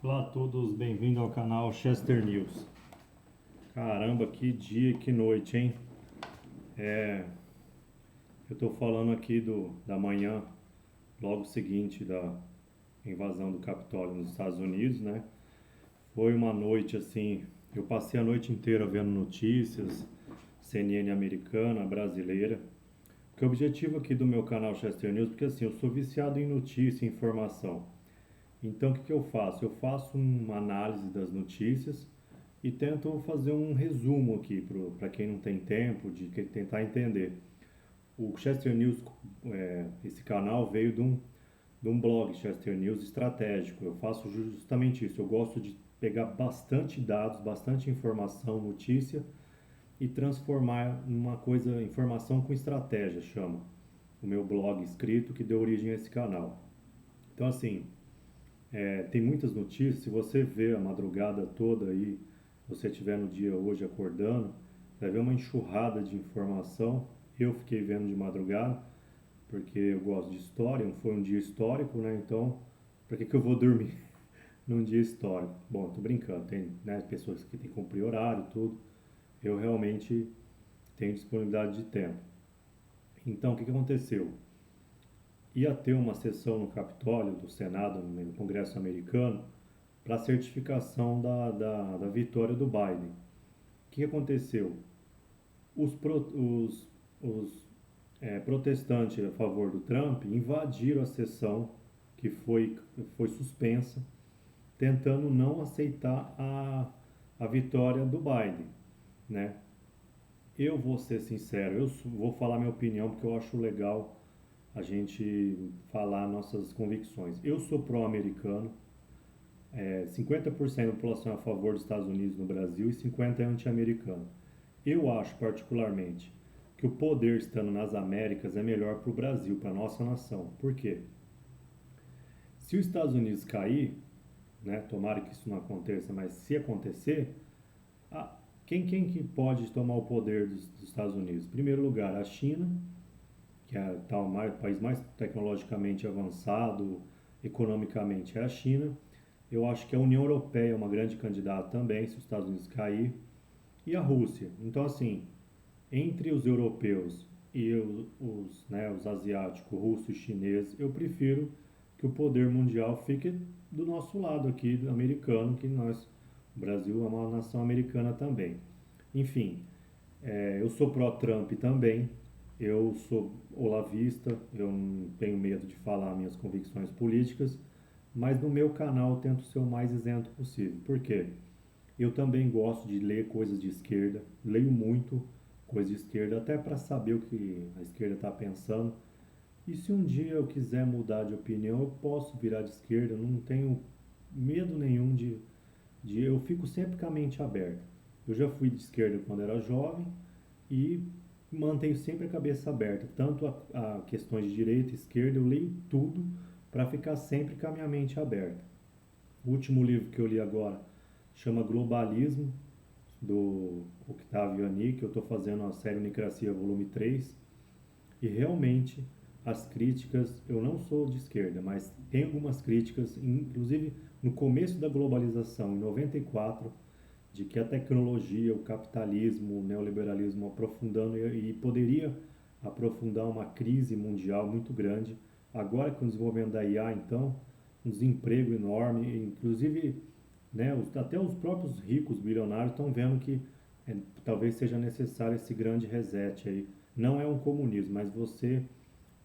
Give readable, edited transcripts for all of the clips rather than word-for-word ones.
Olá a todos, bem-vindo ao canal Chester News. Caramba, que dia, que noite, hein? Eu tô falando aqui da manhã, logo seguinte da invasão do Capitólio nos Estados Unidos, né? Foi uma noite assim, eu passei a noite inteira vendo notícias, CNN americana, brasileira. Porque o objetivo aqui do meu canal Chester News, porque assim, eu sou viciado em notícia e informação. Então, o que eu faço? Eu faço uma análise das notícias e tento fazer um resumo aqui para quem não tem tempo de tentar entender. O Chester News, esse canal veio de um blog Chester News estratégico. Eu faço justamente isso. Eu gosto de pegar bastante dados, bastante informação, notícia e transformar numa coisa, informação com estratégia, chama. O meu blog escrito que deu origem a esse canal. Então, assim, tem muitas notícias. Se você vê a madrugada toda aí, se você estiver no dia hoje acordando, vai ver uma enxurrada de informação. Eu fiquei vendo de madrugada, porque eu gosto de história, foi um dia histórico, né? Então, para que eu vou dormir num dia histórico? Bom, tô brincando, tem, né, pessoas que têm que cumprir horário, tudo. Eu realmente tenho disponibilidade de tempo. Então, o que aconteceu? Ia ter uma sessão no Capitólio do Senado, no Congresso americano, para a certificação da vitória do Biden. O que aconteceu? Os, os protestantes a favor do Trump invadiram a sessão que foi suspensa, tentando não aceitar a vitória do Biden, né? Eu vou ser sincero, vou falar minha opinião porque eu acho legal a gente falar nossas convicções. Eu sou pró-americano, 50% da população é a favor dos Estados Unidos no Brasil e 50% é anti-americano. Eu acho, particularmente, que o poder estando nas Américas é melhor para o Brasil, para a nossa nação. Por quê? Se os Estados Unidos cair, né, tomara que isso não aconteça, mas se acontecer, a, quem que pode tomar o poder dos Estados Unidos? Em primeiro lugar, a China, que é o país mais tecnologicamente avançado, economicamente é a China. Eu acho que a União Europeia é uma grande candidata também, se os Estados Unidos cair, e a Rússia. Então, assim, entre os europeus e os asiáticos, russo e chinês, eu prefiro que o poder mundial fique do nosso lado aqui, do americano, que nós, o Brasil é uma nação americana também. Enfim, eu sou pró-Trump também, eu sou olavista, eu não tenho medo de falar minhas convicções políticas, mas no meu canal eu tento ser o mais isento possível. Por quê? Eu também gosto de ler coisas de esquerda, leio muito coisa de esquerda, até para saber o que a esquerda está pensando. E se um dia eu quiser mudar de opinião, eu posso virar de esquerda, eu não tenho medo nenhum eu fico sempre com a mente aberta. Eu já fui de esquerda quando era jovem e mantenho sempre a cabeça aberta, tanto a questões de direita e esquerda, eu leio tudo para ficar sempre com a minha mente aberta. O último livro que eu li agora chama Globalismo, do Octavio Ani, que eu estou fazendo a série Unicracia Volume 3, e realmente as críticas, eu não sou de esquerda, mas tem algumas críticas, inclusive no começo da globalização, em 94, de que a tecnologia, o capitalismo, o neoliberalismo aprofundando e poderia aprofundar uma crise mundial muito grande. Agora com o desenvolvimento da IA, então, um desemprego enorme, inclusive, né, até os próprios ricos bilionários estão vendo que talvez seja necessário esse grande reset aí. Não é um comunismo, mas você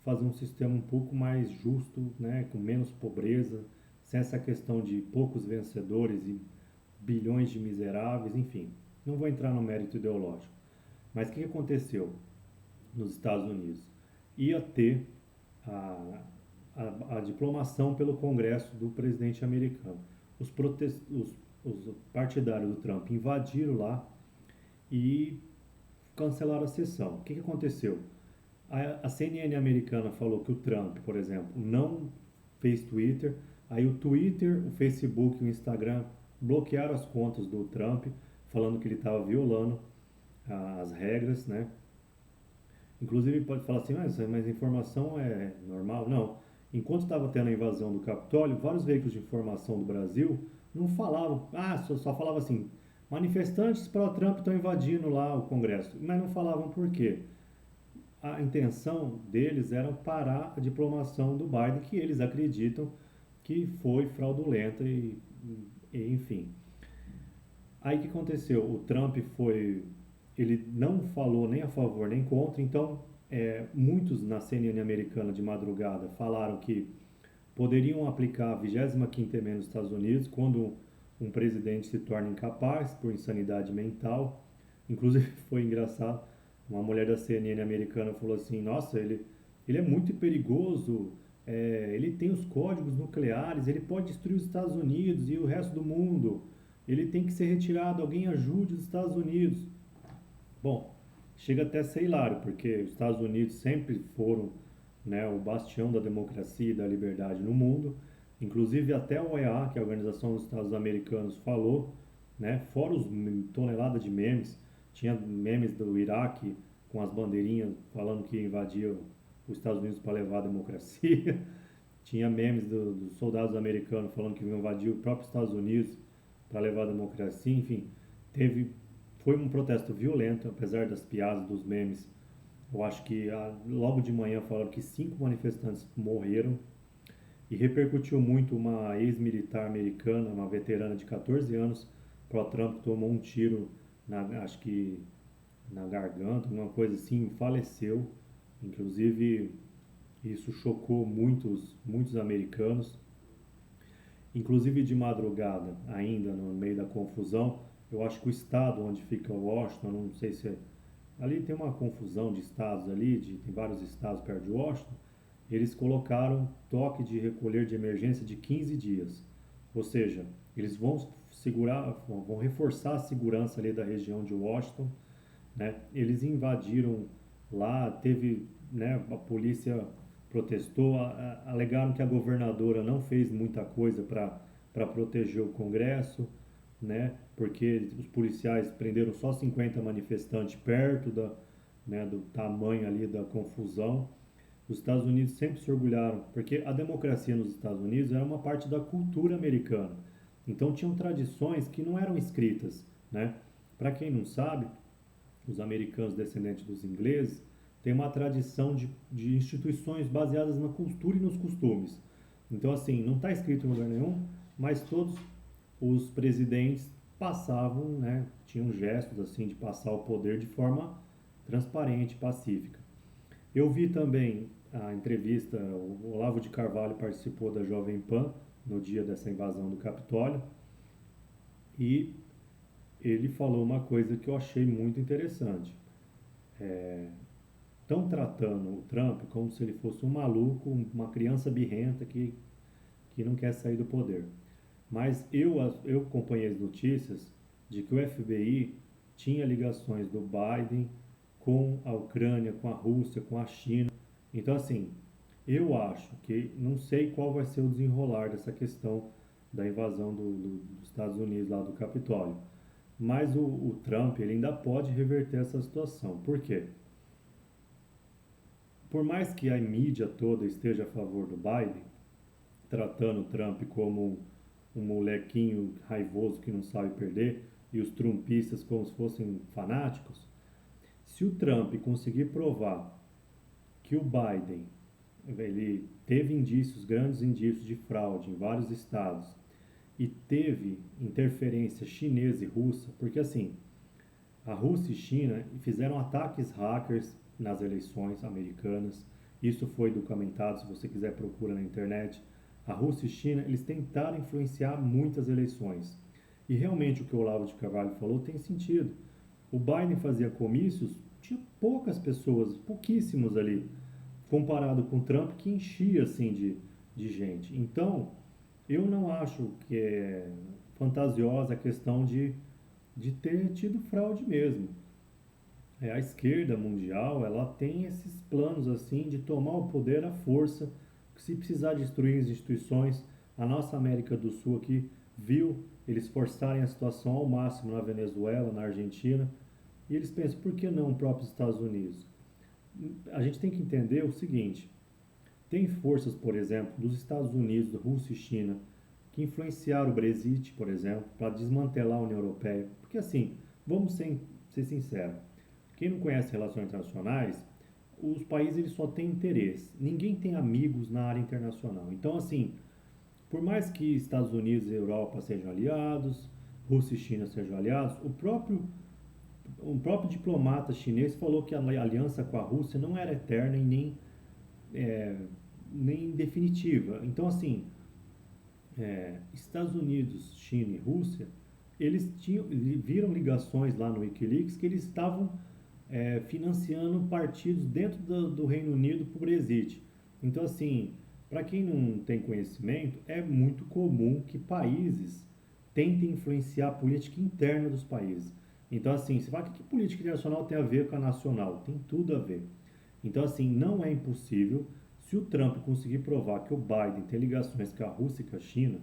fazer um sistema um pouco mais justo, né, com menos pobreza, sem essa questão de poucos vencedores e bilhões de miseráveis, enfim. Não vou entrar no mérito ideológico. Mas o que aconteceu nos Estados Unidos? Ia ter a, a diplomação pelo Congresso do presidente americano. Os partidários do Trump invadiram lá e cancelaram a sessão. O que aconteceu? A CNN americana falou que o Trump, por exemplo, não fez Twitter. Aí o Twitter, o Facebook e o Instagram bloquearam as contas do Trump, falando que ele estava violando as regras, né? Inclusive pode falar assim, mas a informação é normal? Não. enquanto estava tendo a invasão do Capitólio, vários veículos de informação do Brasil não falavam, só falava assim, manifestantes pró-Trump estão invadindo lá o Congresso, mas não falavam por quê. A intenção deles era parar a diplomação do Biden, que eles acreditam que foi fraudulenta enfim. Aí o que aconteceu? O Trump ele não falou nem a favor nem contra, então muitos na CNN americana de madrugada falaram que poderiam aplicar a 25ª emenda nos Estados Unidos quando um presidente se torna incapaz por insanidade mental. Inclusive foi engraçado, uma mulher da CNN americana falou assim, nossa, ele é muito perigoso, ele tem os códigos nucleares, ele pode destruir os Estados Unidos e o resto do mundo, ele tem que ser retirado, alguém ajude os Estados Unidos. Bom, chega até a ser hilário, porque os Estados Unidos sempre foram, né, o bastião da democracia e da liberdade no mundo. Inclusive até a OEA, que é a Organização dos Estados Americanos, falou, né, fora os toneladas de memes, tinha memes do Iraque com as bandeirinhas falando que invadia os Estados Unidos para levar a democracia. Tinha memes dos soldados americanos falando que iam invadir o próprio Estados Unidos para levar a democracia. Enfim, foi um protesto violento, apesar das piadas, dos memes. Eu acho que logo de manhã falaram que 5 manifestantes morreram e repercutiu muito uma ex-militar americana, uma veterana de 14 anos, pró-Trump, tomou um tiro, acho que na garganta, uma coisa assim, faleceu. Inclusive, isso chocou muitos americanos. Inclusive de madrugada, ainda no meio da confusão, eu acho que o estado onde fica Washington, não sei se ali tem uma confusão de estados ali, tem vários estados perto de Washington, eles colocaram toque de recolher de emergência de 15 dias. Ou seja, eles vão reforçar a segurança ali da região de Washington, né? Eles invadiram lá, teve, né, a polícia protestou, alegaram que a governadora não fez muita coisa para proteger o Congresso, né, porque os policiais prenderam só 50 manifestantes perto né, do tamanho ali da confusão. Os Estados Unidos sempre se orgulharam, porque a democracia nos Estados Unidos era uma parte da cultura americana. Então tinham tradições que não eram escritas, né? Para quem não sabe, os americanos descendentes dos ingleses têm uma tradição de instituições baseadas na cultura e nos costumes. Então, assim, não está escrito em lugar nenhum, mas todos os presidentes passavam, né, tinham gestos assim de passar o poder de forma transparente, pacífica. Eu vi também a entrevista, o Olavo de Carvalho participou da Jovem Pan no dia dessa invasão do Capitólio e ele falou uma coisa que eu achei muito interessante. Estão tratando o Trump como se ele fosse um maluco, uma criança birrenta que não quer sair do poder. Mas eu acompanhei as notícias de que o FBI tinha ligações do Biden com a Ucrânia, com a Rússia, com a China. Então, assim, eu acho que não sei qual vai ser o desenrolar dessa questão da invasão dos Estados Unidos lá do Capitólio. Mas o Trump ele ainda pode reverter essa situação. Por quê? Por mais que a mídia toda esteja a favor do Biden, tratando o Trump como um molequinho raivoso que não sabe perder e os trumpistas como se fossem fanáticos, se o Trump conseguir provar que o Biden ele teve indícios, grandes indícios de fraude em vários estados e teve interferência chinesa e russa, porque assim, a Rússia e China fizeram ataques hackers nas eleições americanas. Isso foi documentado, se você quiser procura na internet. A Rússia e China, eles tentaram influenciar muitas eleições. E realmente o que o Olavo de Carvalho falou tem sentido. O Biden fazia comícios, tinha poucas pessoas, pouquíssimos ali, comparado com o Trump que enchia assim de gente. Então, eu não acho que é fantasiosa a questão de ter tido fraude mesmo. A esquerda mundial ela tem esses planos assim de tomar o poder à força, se precisar destruir as instituições. A nossa América do Sul aqui viu eles forçarem a situação ao máximo na Venezuela, na Argentina, e eles pensam, por que não os próprios Estados Unidos? A gente tem que entender o seguinte, Tem forças, por exemplo, dos Estados Unidos, Rússia e China, que influenciaram o Brexit, por exemplo, para desmantelar a União Europeia. Porque assim, vamos ser sinceros, quem não conhece relações internacionais, os países eles só têm interesse. Ninguém tem amigos na área internacional. Então, assim, por mais que Estados Unidos e Europa sejam aliados, Rússia e China sejam aliados, o próprio diplomata chinês falou que a aliança com a Rússia não era eterna e é, nem definitiva. Então, assim, Estados Unidos, China e Rússia, viram ligações lá no Wikileaks que eles estavam financiando partidos dentro do Reino Unido para o Brexit. Então, assim, para quem não tem conhecimento, é muito comum que países tentem influenciar a política interna dos países. Então, assim, você fala, o que política internacional tem a ver com a nacional? Tem tudo a ver. Então, assim, não é impossível, se o Trump conseguir provar que o Biden tem ligações com a Rússia e com a China,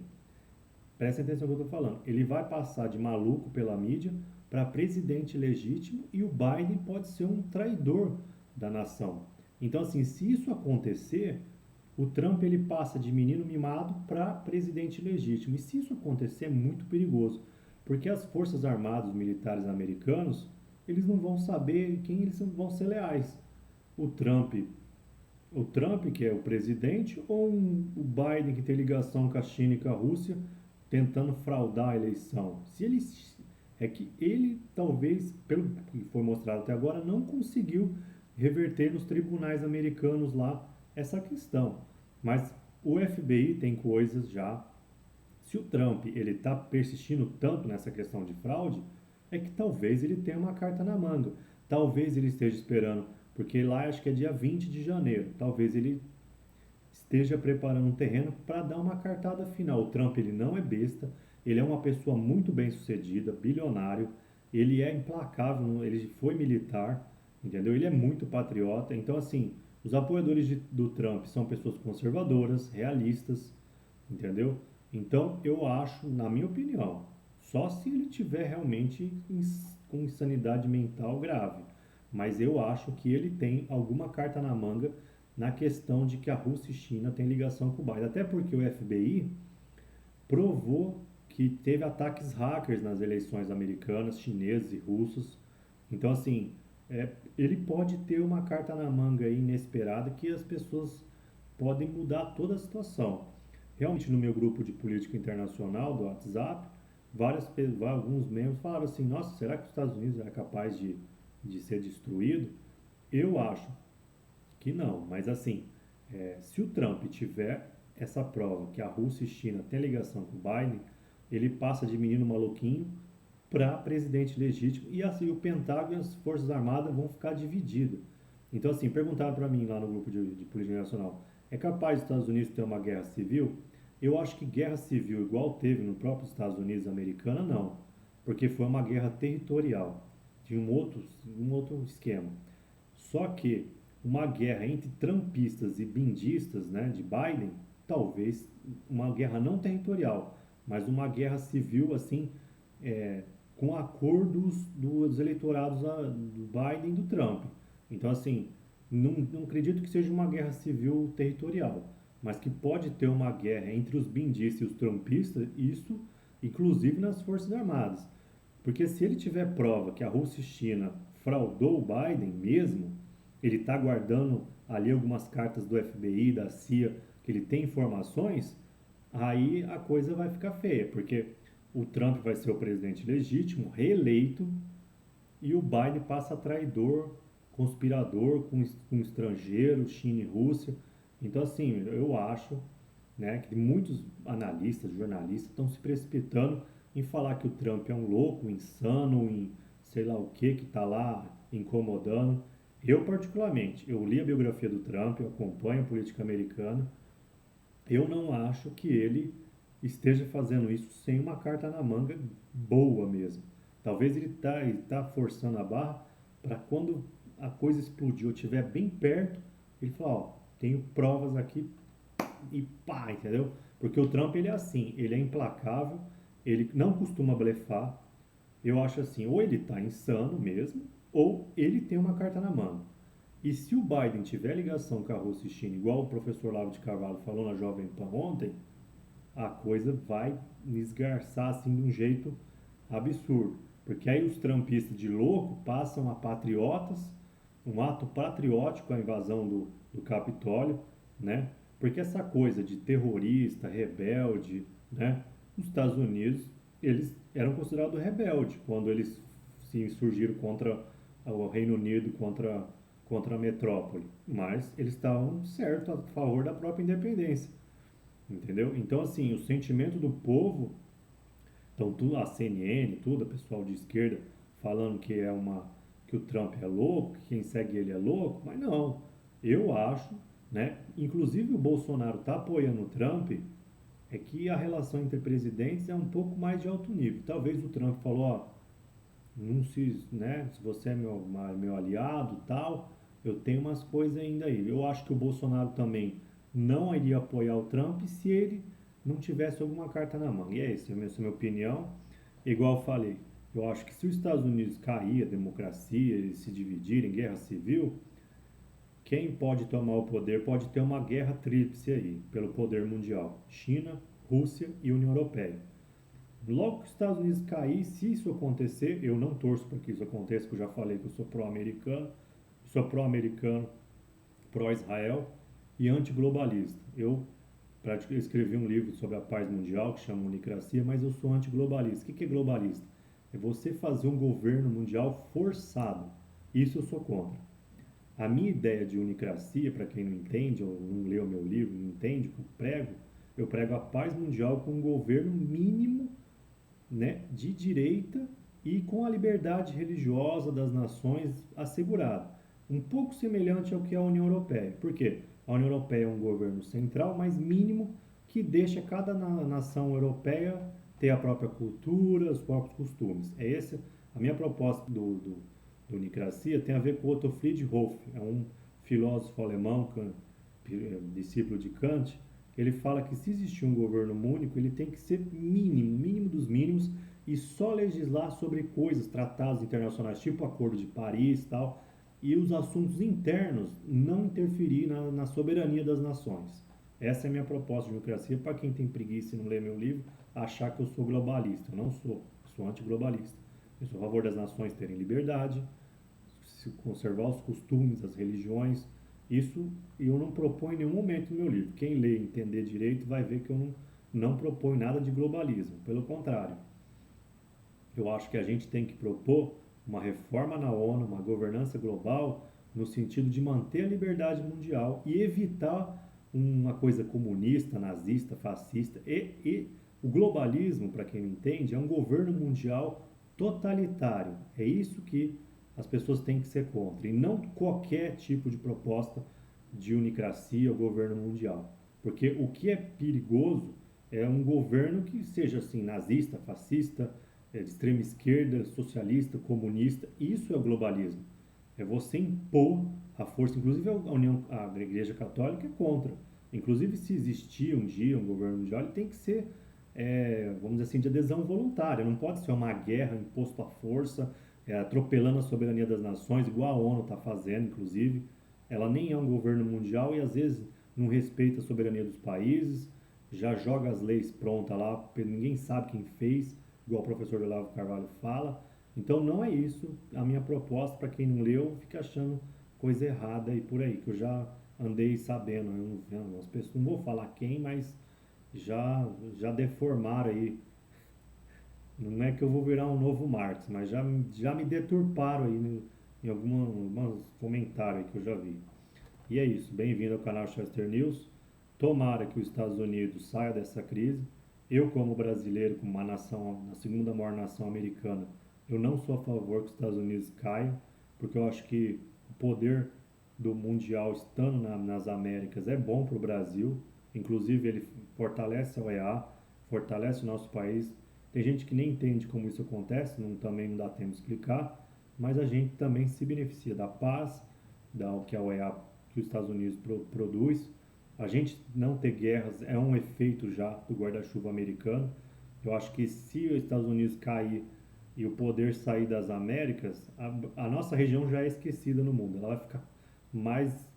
presta atenção no que eu estou falando, ele vai passar de maluco pela mídia para presidente legítimo e o Biden pode ser um traidor da nação. Então, assim, se isso acontecer, o Trump ele passa de menino mimado para presidente legítimo. E se isso acontecer, é muito perigoso, porque as forças armadas militares americanos, eles não vão saber quem eles vão ser leais. O Trump, o Trump que é o presidente ou o Biden que tem ligação com a China e com a Rússia, tentando fraudar a eleição. Se ele é que ele talvez, pelo que foi mostrado até agora, não conseguiu reverter nos tribunais americanos lá essa questão. Mas o FBI tem coisas já. Se o Trump ele está persistindo tanto nessa questão de fraude, é que talvez ele tenha uma carta na manga. Talvez ele esteja esperando, porque lá acho que é dia 20 de janeiro. Talvez ele esteja preparando um terreno para dar uma cartada final. O Trump ele não é besta, ele é uma pessoa muito bem sucedida, bilionário, ele é implacável, ele foi militar, entendeu? Ele é muito patriota. Então, assim, os apoiadores do Trump são pessoas conservadoras, realistas, entendeu? Então, eu acho, na minha opinião, só se ele tiver realmente com insanidade mental grave. Mas eu acho que ele tem alguma carta na manga na questão de que a Rússia e China têm ligação com o Biden. Até porque o FBI provou que teve ataques hackers nas eleições americanas, chineses e russos. Então, assim, ele pode ter uma carta na manga aí inesperada que as pessoas podem mudar toda a situação. Realmente, no meu grupo de política internacional do WhatsApp, alguns membros falaram assim: nossa, será que os Estados Unidos é capaz de ser destruído? Eu acho que não, mas assim, se o Trump tiver essa prova que a Rússia e China têm ligação com o Biden, ele passa de menino maluquinho para presidente legítimo e assim o Pentágono e as Forças Armadas vão ficar divididos. Então, assim, perguntaram para mim lá no grupo de política internacional: é capaz dos Estados Unidos ter uma guerra civil? Eu acho que guerra civil igual teve no próprio Estados Unidos americana, não, porque foi uma guerra territorial, de um outro esquema. Só que uma guerra entre trumpistas e bindistas, né, de Biden, talvez uma guerra não territorial, mas uma guerra civil assim, é, com acordos dos eleitorados do Biden e do Trump. Então, assim, não acredito que seja uma guerra civil territorial, mas que pode ter uma guerra entre os bindistas e os trumpistas, isso inclusive nas Forças Armadas. Porque se ele tiver prova que a Rússia e China fraudou o Biden mesmo, ele está guardando ali algumas cartas do FBI, da CIA, que ele tem informações, aí a coisa vai ficar feia, porque o Trump vai ser o presidente legítimo, reeleito, e o Biden passa a traidor, conspirador com estrangeiro, China e Rússia. Então, assim, eu acho, né, que muitos analistas, jornalistas estão se precipitando em falar que o Trump é um louco, um insano, em sei lá o que está lá incomodando. Eu, particularmente, eu li a biografia do Trump, eu acompanho a política americana, eu não acho que ele esteja fazendo isso sem uma carta na manga boa mesmo. Talvez ele tá forçando a barra para quando a coisa explodir ou estiver bem perto, ele falar, ó, tenho provas aqui e pá, entendeu? Porque o Trump ele é assim, ele é implacável, ele não costuma blefar. Eu acho assim, ou ele tá insano mesmo, ou ele tem uma carta na manga. E se o Biden tiver ligação com a Rússia e China, igual o professor Lavo de Carvalho falou na Jovem Pan ontem, a coisa vai esgarçar assim de um jeito absurdo. Porque aí os trumpistas de louco passam a patriotas, um ato patriótico, a invasão do Capitólio, né? Porque essa coisa de terrorista, rebelde, né? Os Estados Unidos, eles eram considerados rebeldes quando eles se insurgiram contra o Reino Unido, contra a metrópole. Mas eles estavam certos a favor da própria independência. Entendeu? Então, assim, o sentimento do povo, então tudo, a CNN, tudo, o pessoal de esquerda falando que o Trump é louco, que quem segue ele é louco, mas não. Eu acho, né? Inclusive o Bolsonaro está apoiando o Trump, é que a relação entre presidentes é um pouco mais de alto nível. Talvez o Trump falou, ó, não se, né, se você é meu aliado e tal, eu tenho umas coisas ainda aí. Eu acho que o Bolsonaro também não iria apoiar o Trump se ele não tivesse alguma carta na mão. E é isso, essa é a minha opinião. Igual eu falei, eu acho que se os Estados Unidos cair, a democracia, eles se dividirem, guerra civil, quem pode tomar o poder pode ter uma guerra tríplice aí, pelo poder mundial. China, Rússia e União Europeia. Logo que os Estados Unidos cair, se isso acontecer, eu não torço para que isso aconteça, porque eu já falei que eu sou pró-americano, pró-Israel e antiglobalista. Eu escrevi um livro sobre a paz mundial que chama Unicracia, mas eu sou antiglobalista. O que é globalista? É você fazer um governo mundial forçado. Isso eu sou contra. A minha ideia de unicracia, para quem não entende ou não leu meu livro, não entende o que eu prego a paz mundial com um governo mínimo, né, de direita e com a liberdade religiosa das nações assegurada. Um pouco semelhante ao que é a União Europeia. Por quê? A União Europeia é um governo central, mas mínimo, que deixa cada nação europeia ter a própria cultura, os próprios costumes. É essa a minha proposta do Unicracia, tem a ver com Otto Friedhof, é um filósofo alemão, discípulo de Kant, que ele fala que se existir um governo único, ele tem que ser mínimo, mínimo dos mínimos, e só legislar sobre coisas, tratados internacionais, tipo o Acordo de Paris e tal, e os assuntos internos não interferir na soberania das nações. Essa é a minha proposta de democracia, para quem tem preguiça e não lê meu livro, achar que eu sou globalista. Eu não sou, eu sou antiglobalista. Eu sou a favor das nações terem liberdade, se conservar os costumes, as religiões. Isso eu não proponho em nenhum momento no meu livro. Quem lê e entender direito vai ver que eu não proponho nada de globalismo. Pelo contrário, eu acho que a gente tem que propor uma reforma na ONU, uma governança global, no sentido de manter a liberdade mundial e evitar uma coisa comunista, nazista, fascista. E o globalismo, para quem não entende, é um governo mundial totalitário. É isso que as pessoas têm que ser contra. E não qualquer tipo de proposta de unicracia ou governo mundial. Porque o que é perigoso é um governo que seja assim nazista, fascista, de extrema esquerda, socialista, comunista. Isso é o globalismo. É você impor a força. Inclusive a Igreja Católica é contra. Inclusive, se existir um dia um governo mundial, ele tem que ser, vamos dizer assim, de adesão voluntária. Não pode ser uma guerra imposta à força, atropelando a soberania das nações, igual a ONU está fazendo, inclusive. Ela nem é um governo mundial e às vezes não respeita a soberania dos países, já joga as leis prontas lá, ninguém sabe quem fez, igual o professor Olavo Carvalho fala. Então não é isso a minha proposta. Para quem não leu, fica achando coisa errada aí por aí, que eu já andei sabendo, as pessoas, não vou falar quem, mas já deformaram aí. Não é que eu vou virar um novo Marx, mas já me deturparam aí em alguns comentários que eu já vi. E é isso, bem-vindo ao canal Chester News. Tomara que os Estados Unidos saia dessa crise. Eu, como brasileiro, como uma nação, a segunda maior nação americana, eu não sou a favor que os Estados Unidos caiam, porque eu acho que o poder do mundial estando nas Américas é bom para o Brasil. Inclusive, ele fortalece a OEA, fortalece o nosso país. Tem gente que nem entende como isso acontece, também não dá tempo de explicar, mas a gente também se beneficia da paz, da que a OEA, que os Estados Unidos produz. A gente não ter guerras é um efeito já do guarda-chuva americano. Eu acho que se os Estados Unidos cair e o poder sair das Américas, a nossa região já é esquecida no mundo. Ela vai ficar mais,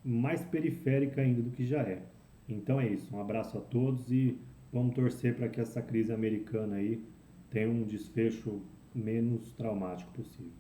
mais periférica ainda do que já é. Então é isso, um abraço a todos e vamos torcer para que essa crise americana aí tenha um desfecho menos traumático possível.